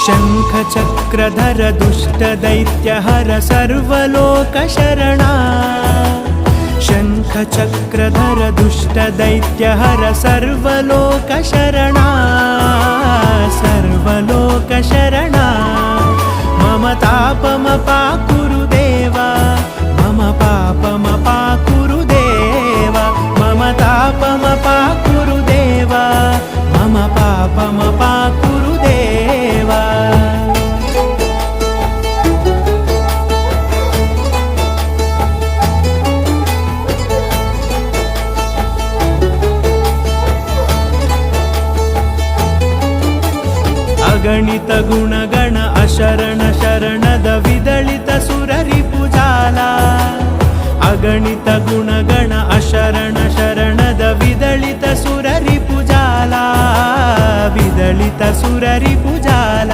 शङ्खचक्रधर दुष्टदैत्यहर सर्वलोकशरणा शङ्खचक्रधर दुष्टदैत्यहर सर्वलोकशरणा सर्वलोकशरणा मम तापमपाकुरु देवा मम पापमपाकुरु देवा मम तापमपाकुरु देवा मम पापमपाकुरु देवा अगणित गुणगण अशरण शरणद विदलित सुररिपुजाला अगणित गुणगण अशरण शरणद विदलित सुररिपुजाला विदलित सुररिपुजाला।